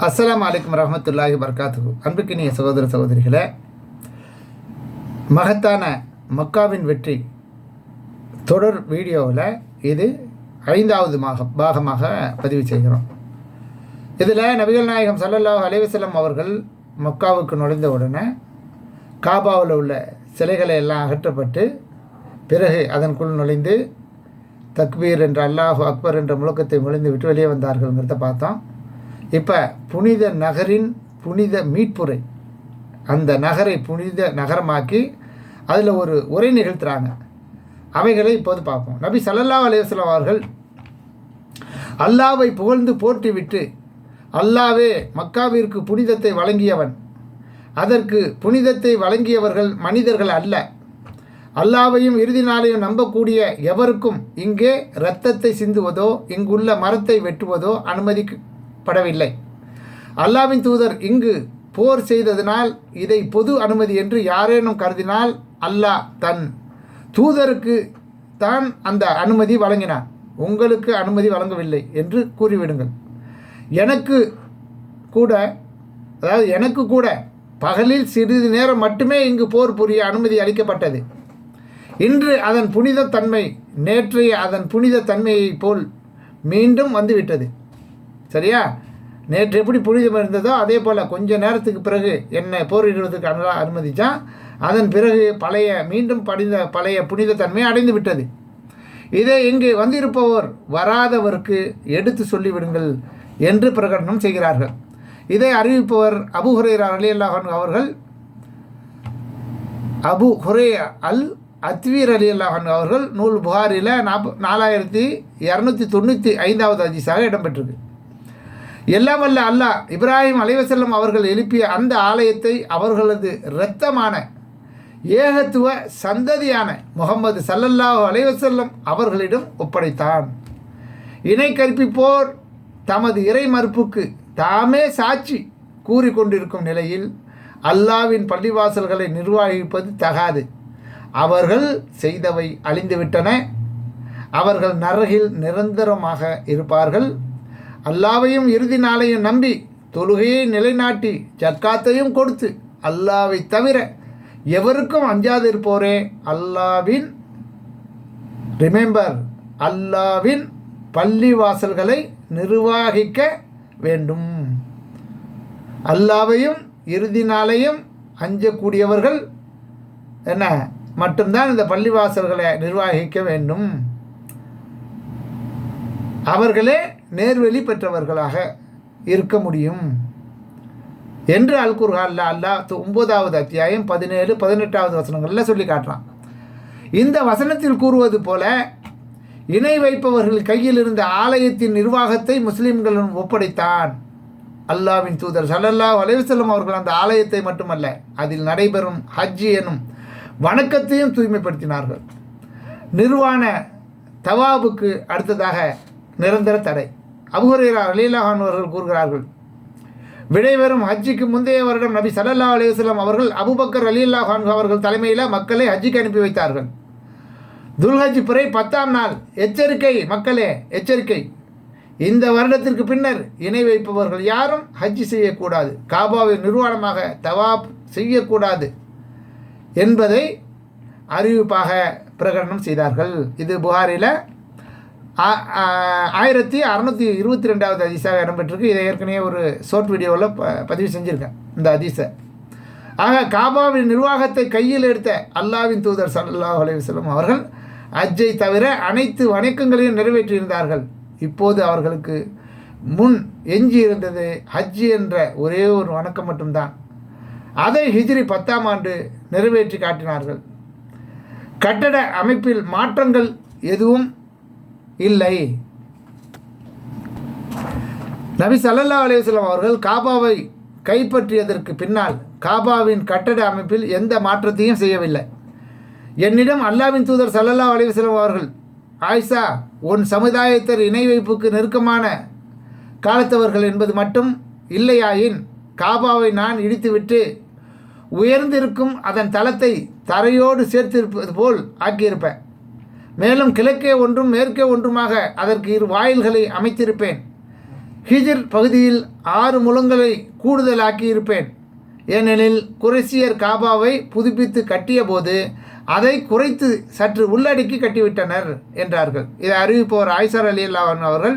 அஸ்ஸலாமு அலைக்கும் வரஹ்மத்துல்லாஹி வபரகாத்துஹு. அன்புக்கினிய சகோதர சகோதரிகளே, மகத்தான மக்காவின் வெற்றி தொடர் வீடியோவில் இது 5வது பாகமாக பதிவு செய்கிறோம். இதில் நபிகள் நாயகம் ஸல்லல்லாஹு அலைஹி வஸல்லம் அவர்கள் மக்காவுக்கு நுழைந்த உடனே காபாவில் உள்ள சிலைகளை எல்லாம் அகற்றப்பட்டு பிறகு அதற்குள் நுழைந்து தக்பீர் என்ற அல்லாஹு அக்பர் என்ற முழக்கத்தை முழிந்து விட்டு வெளியே வந்தார்கள்ங்கிறத பார்த்தோம். இப்போ புனித நகரின் புனித மீட்புரை, அந்த நகரை புனித நகரமாக்கி அதில் ஒரு உரை நிகழ்த்துறாங்க. அவைகளை இப்போது பார்ப்போம். நபி ஸல்லல்லாஹு அலைஹி வஸல்லம் அவர்கள் அல்லாவை புகழ்ந்து போற்றிவிட்டு, அல்லாவே மக்காவிற்கு புனிதத்தை வழங்கியவன், அதற்கு புனிதத்தை வழங்கியவர்கள் மனிதர்கள் அல்ல, அல்லாவையும் இறுதி நாளையும் நம்பக்கூடிய எவருக்கும் இங்கே இரத்தத்தை சிந்துவதோ இங்குள்ள மரத்தை வெட்டுவதோ அனுமதிக்கப்படவில்லை. அல்லாவின் தூதர் இங்கு போர் செய்ததினால் இதை பொது அனுமதி என்று யாரேனும் கருதினால் அல்லாஹ் தன் தூதருக்கு தான் அந்த அனுமதி வழங்கினான், உங்களுக்கு அனுமதி வழங்கவில்லை என்று கூறிவிடுங்கள். எனக்கு கூட பகலில் சிறிது நேரம் மட்டுமே இங்கு போர் புரிய அனுமதி அளிக்கப்பட்டது. இன்று அதன் புனித தன்மை நேற்றைய அதன் புனித தன்மையை போல் மீண்டும் வந்துவிட்டது. சரியா? நேற்று எப்படி புனிதம் இருந்ததோ அதே போல் கொஞ்ச நேரத்துக்கு பிறகு என்னை போரிடுவதற்கு அனுமதித்தான். அதன் பிறகு மீண்டும் பழைய புனித தன்மை அடைந்து விட்டது. இதை இங்கு வந்திருப்பவர் வராதவருக்கு எடுத்து சொல்லிவிடுங்கள் என்று பிரகடனம் செய்கிறார்கள். இதை அறிவிப்பவர் அபூ ஹுரைரா ரலியல்லாஹு அன்ஹு அவர்கள். அபூ ஹுரைரா அல் அத்வீர் ரலியல்லாஹு அன்ஹு அவர்கள் நூல் புகாரில் 4295வது ஹதீஸாக இடம்பெற்றிருக்கு. எல்லாம் வல்ல அல்லாஹ் இப்ராஹிம் அலைஹிஸ்ஸலாம் அவர்கள் எழுப்பிய அந்த ஆலயத்தை அவர்களது இரத்தமான ஏகத்துவ சந்ததியான முஹம்மது ஸல்லல்லாஹு அலைஹி வஸல்லம் அவர்களிடம் ஒப்படைத்தான். இணை கற்பிப்போர் தமது இறை மறுப்புக்கு தாமே சாட்சி கூறிக்கொண்டிருக்கும் நிலையில் அல்லாவின் பள்ளிவாசல்களை நிர்வகிப்பது தகாது. அவர்கள் செய்தவை அழிந்துவிட்டன, அவர்கள் நரகில் நிரந்தரமாக இருப்பார்கள். அல்லாவையும் இறுதி நாளையும் நம்பி தொழுகையை நிலைநாட்டி ஜக்காத்தையும் கொடுத்து அல்லாவை தவிர எவருக்கும் அஞ்சாதிருப்போரே அல்லாவின் பள்ளிவாசல்களை நிர்வகிக்க வேண்டும். அல்லாவையும் இறுதி நாளையும் அஞ்சக்கூடியவர்கள் மட்டும்தான் இந்த பள்ளிவாசல்களை நிர்வகிக்க வேண்டும். அவர்களே நேர்வழி பெற்றவர்களாக இருக்க முடியும் என்று அல் குர்ஆன்ல அல்லாஹ் 9வது அத்தியாயம் 17, 18வது வசனங்களில் சொல்லி காட்டுறான். இந்த வசனத்தில் கூறுவது போல இணை வைப்பவர்கள் கையில் இருந்த ஆலயத்தின் நிர்வாகத்தை முஸ்லிம்களும் ஒப்படைத்தான். அல்லாவின் தூதர் ஸல்லல்லாஹு அலைஹி வஸல்லம் அவர்கள் அந்த ஆலயத்தை மட்டுமல்ல, அதில் நடைபெறும் ஹஜ் எனும் வணக்கத்தையும் தூய்மைப்படுத்தினார்கள். நிர்வாண தவாபுக்கு அடுத்ததாக நிரந்தர தடை. அபூ ஹுரைரா ரலியல்லாஹு அன்ஹு அவர்கள் கூறுகிறார்கள், விடைபெறும் ஹஜ்ஜிக்கு முந்தைய வருடம் நபி ஸல்லல்லாஹு அலைஹி வஸல்லம் அவர்கள் அபூபக்கர் ரலியல்லாஹு அன்ஹு அவர்கள் தலைமையில் மக்களை ஹஜ்ஜிக்கு அனுப்பி வைத்தார்கள். துல்ஹஜ் பிறை 10ஆம் நாள் எச்சரிக்கை, மக்களே எச்சரிக்கை, இந்த வருடத்திற்கு பின்னர் இணை வைப்பவர்கள் யாரும் ஹஜ் செய்யக்கூடாது, காபாவை நிர்வாணமாக தவாப் செய்யக்கூடாது என்பதை அறிவிப்பாக பிரகடனம் செய்தார்கள். இது புகாரில் 1622வது ஹதீஸாக இடம்பெற்றிருக்கு. இதை ஏற்கனவே ஒரு ஷார்ட் வீடியோவில் பதிவு செஞ்சுருக்கேன் இந்த ஹதீஸை. ஆக காபாவின் நிர்வாகத்தை கையில் எடுத்த அல்லாவின் தூதர் ஸல்லல்லாஹு அலைஹி வஸல்லம் அவர்கள் ஹஜ்ஜை தவிர அனைத்து வணக்கங்களையும் நிறைவேற்றியிருந்தார்கள். இப்போது அவர்களுக்கு முன் எஞ்சி இருந்தது ஹஜ் என்ற ஒரே ஒரு வணக்கம் மட்டும்தான். அதை ஹிஜ்ரி 10ஆம் ஆண்டு நிறைவேற்றி காட்டினார்கள். கட்டட அமைப்பில் மாற்றங்கள் எதுவும் இல்லை. நபி ஸல்லல்லாஹு அலைஹி வஸல்லம் அவர்கள் காபாவை கைப்பற்றியதற்கு பின்னால் காபாவின் கட்டட அமைப்பில் எந்த மாற்றத்தையும் செய்யவில்லை. என்னிடம் அல்லாவின் தூதர் ஸல்லல்லாஹு அலைஹி வஸல்லம் அவர்கள், ஆயிஷா, உன் சமுதாயத்தர் இணை வைப்புக்கு நெருக்கமான காலத்தவர்கள் என்பது மட்டும் இல்லையாயின் காபாவை நான் இடித்துவிட்டு உயர்ந்திருக்கும் அதன் தளத்தை தரையோடு சேர்த்திருப்பது போல் ஆக்கியிருப்பேன். மேலும் கிழக்கே ஒன்றும் மேற்கே ஒன்றுமாக அதற்கு 2 வாயில்களை அமைத்திருப்பேன். ஹிஜ்ர் பகுதியில் 6 முழங்களை கூடுதலாக்கி இருப்பேன். ஏனெனில் குறைசியர் காபாவை புதுப்பித்து கட்டிய போது அதை குறைத்து சற்று உள்ளடக்கி கட்டிவிட்டனர் என்றார்கள். இதை அறிவிப்பவர் ஆயிஷர் ரலியல்லாஹு அன்ஹா அவர்கள்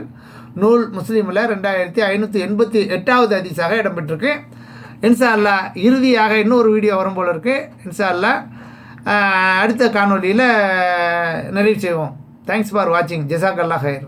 நூல் முஸ்லீமில் 2588வது ஹதீஸாக இடம்பெற்றிருக்கு. இன்ஷா அல்லாஹ் இறுதியாக இன்னொரு வீடியோ வரும் போல இருக்குது. இன்ஷா அல்லாஹ் அடுத்த காணொலியில் நிறைவு செய்வோம். தேங்க்ஸ் ஃபார் வாட்சிங். ஜஸாக்கல்லாஹ் ஹைர்.